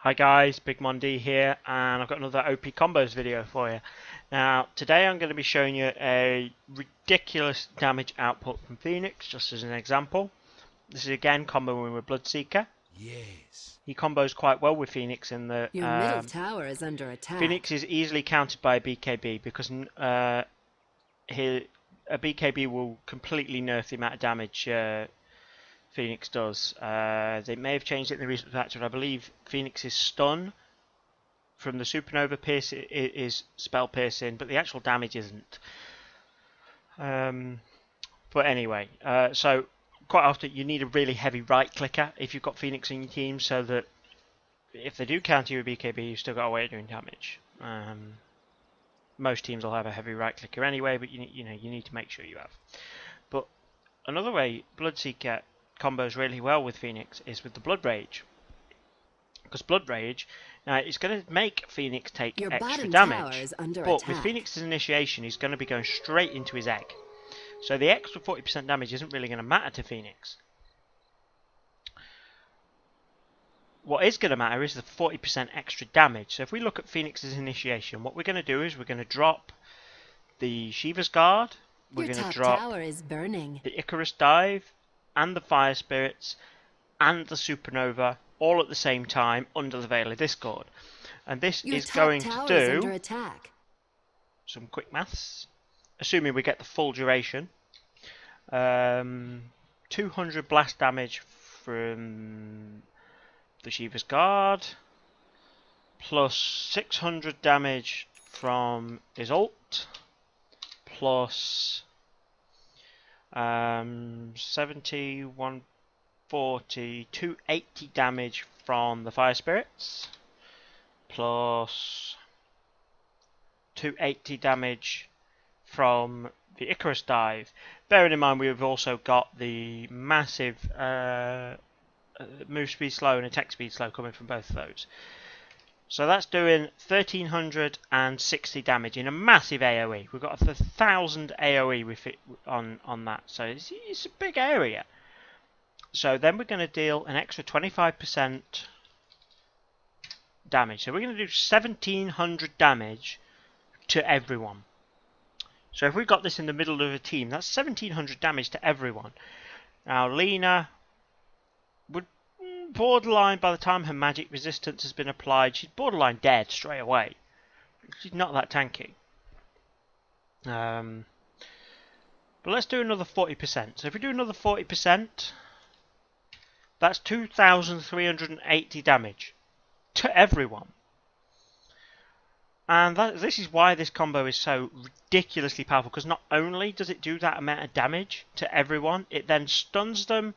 Hi guys, Big Monday here, and I've got another OP combos video for you. Now, today I'm going to be showing you a ridiculous damage output from Phoenix, just as an example. This is again comboing with Bloodseeker. Yes. He combos quite well with Phoenix in the Your middle tower is under attack. Phoenix is easily countered by a BKB because a BKB will completely nerf the amount of damage Phoenix does. They may have changed it in the recent patch, but I believe Phoenix's stun from the Supernova Pierce is spell piercing, but the actual damage isn't. But anyway, so quite often you need a really heavy right clicker if you've got Phoenix in your team, so that if they do counter you with BKB, you've still got a way of doing damage. Most teams will have a heavy right clicker anyway, but you need to make sure you have. But another way Bloodseeker combos really well with Phoenix is with the Blood Rage, because Blood Rage now it's going to make Phoenix take Your extra bottom damage, tower is under but attack. with Phoenix's initiation he's going to be going straight into his egg, so the extra 40% damage isn't really going to matter to Phoenix. What is going to matter is the 40% extra damage. So if we look at Phoenix's initiation, what we're going to do is we're going to drop the Shiva's Guard, we're Your going to top drop tower is burning. the Icarus Dive, and the Fire Spirits, and the Supernova, all at the same time under the Veil of Discord. And this Your is top going to tower is under do attack. some quick maths, assuming we get the full duration. 200 blast damage from the Shiva's Guard, plus 600 damage from his ult, plus 70, 140, 280 damage from the Fire Spirits, plus 280 damage from the Icarus Dive. Bearing in mind we've also got the massive move speed slow and attack speed slow coming from both of those. So that's doing 1360 damage in a massive AoE. We've got 1,000 AoE with it on that, so it's a big area. So then we're going to deal an extra 25% damage. So we're going to do 1,700 damage to everyone. So if we've got this in the middle of a team, that's 1,700 damage to everyone. Now Lina would borderline, by the time her magic resistance has been applied, she's borderline dead straight away. She's not that tanky. But let's do another 40%. So if we do another 40%, that's 2,380 damage to everyone. And this is why this combo is so ridiculously powerful, because not only does it do that amount of damage to everyone, it then stuns them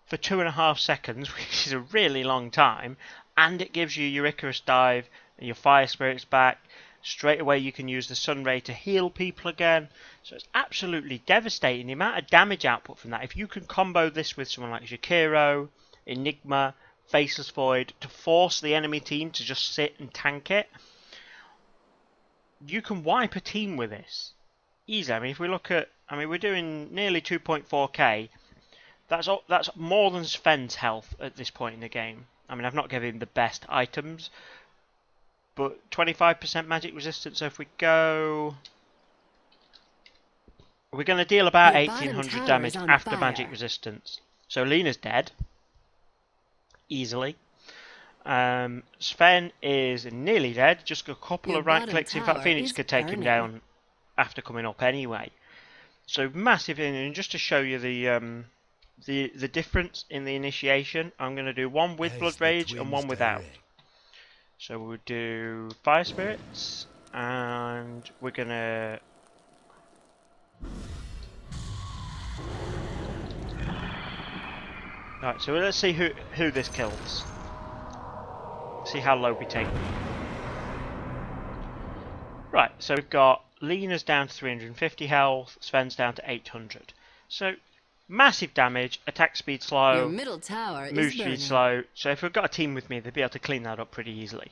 for 2.5 seconds, which is a really long time, and it gives you your Icarus Dive and your Fire Spirits back. Straight away you can use the Sun Ray to heal people again, so it's absolutely devastating, the amount of damage output from that. If you can combo this with someone like Jakiro, Enigma, Faceless Void, to force the enemy team to just sit and tank it, you can wipe a team with this easily. I mean, if we look at, we're doing nearly 2.4k. That's more than Sven's health at this point in the game. I mean, I've not given him the best items, but 25% magic resistance. So if we go, we're going to deal about 1,800 damage after magic resistance. So Lina's dead easily. Sven is nearly dead. Just a couple of right clicks. In fact, Phoenix could take him down after coming up anyway. So massive. And just to show you the difference in the initiation, I'm going to do one with Blood Rage and one without. So we'll do Fire Spirits, and we're going to Alright, so let's see who this kills. See how low we take them. Right, so we've got Lina's down to 350 health, Sven's down to 800. So massive damage, attack speed slow, Your middle tower move is burning. speed slow. So if we've got a team with me, they'd be able to clean that up pretty easily.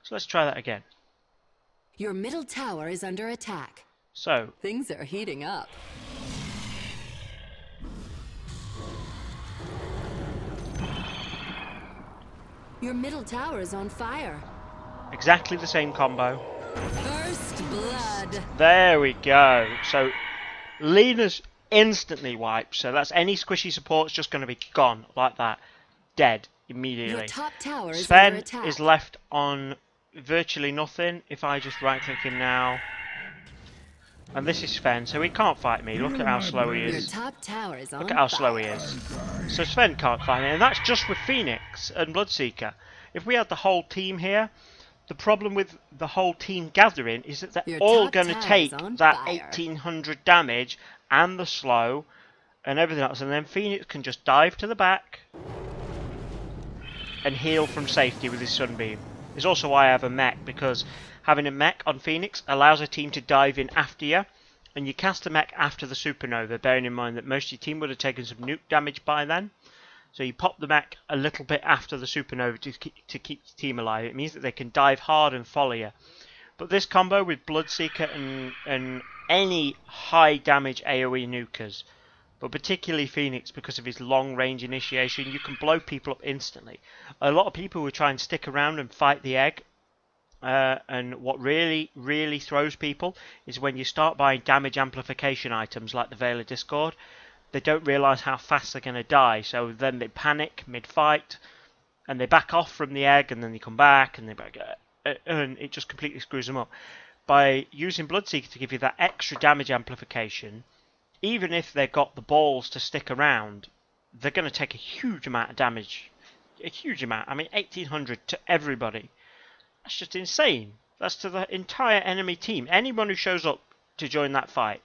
So let's try that again. Your middle tower is under attack. So Things are heating up. Your middle tower is on fire. Exactly the same combo. First blood. There we go. So Lena's instantly wiped. So that's any squishy support's just going to be gone like that. Dead immediately. Your top tower is under Sven attack. is left on virtually nothing. If I just right click him now. And this is Sven, so he can't fight me. Look at how slow he Your is. top tower is on Look at how fire. slow he is. So Sven can't fight me, and that's just with Phoenix and Bloodseeker. If we had the whole team here, the problem with the whole team gathering is that they're Your all top going to tower take is on that fire. 1800 damage and the slow and everything else, and then Phoenix can just dive to the back and heal from safety with his Sunbeam. It's also why I have a mech, because having a mech on Phoenix allows a team to dive in after you, and you cast a mech after the supernova, bearing in mind that most of your team would have taken some nuke damage by then. So you pop the mech a little bit after the supernova to keep your team alive. It means that they can dive hard and follow you. But this combo with Bloodseeker and any high damage AoE nukers, but particularly Phoenix because of his long range initiation, you can blow people up instantly. A lot of people will try and stick around and fight the egg. And what really throws people is when you start buying damage amplification items like the Veil of Discord. They don't realise how fast they're going to die, so then they panic mid-fight, and they back off from the egg, and then they come back, and and it just completely screws them up. By using Bloodseeker to give you that extra damage amplification, even if they've got the balls to stick around, they're going to take a huge amount of damage. A huge amount. I mean, 1800 to everybody. That's just insane. That's to the entire enemy team. Anyone who shows up to join that fight,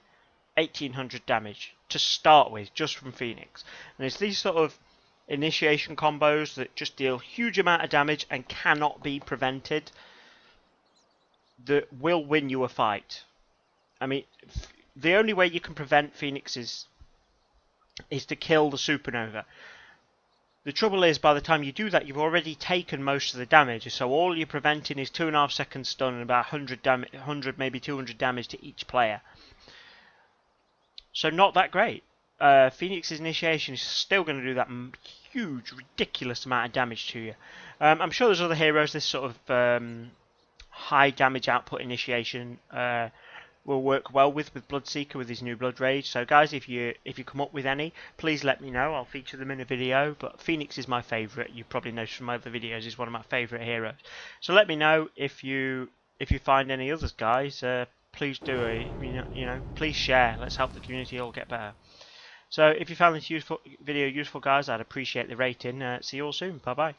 1800 damage to start with, just from Phoenix. And it's these sort of initiation combos that just deal huge amount of damage and cannot be prevented that will win you a fight. I mean, the only way you can prevent Phoenix is to kill the supernova. The trouble is, by the time you do that, you've already taken most of the damage, so all you're preventing is 2.5 seconds stun and about 100 maybe 200 damage to each player. So not that great. Phoenix's initiation is still going to do that huge, ridiculous amount of damage to you. I'm sure there's other heroes this sort of high damage output initiation will work well with Bloodseeker with his new Blood Rage. So guys, if you come up with any, please let me know. I'll feature them in a video. But Phoenix is my favourite. You probably noticed from my other videos, he's one of my favourite heroes. So let me know if you find any others, guys. Please do. Please share. Let's help the community all get better. So if you found this video useful, guys, I'd appreciate the rating. See you all soon. Bye bye.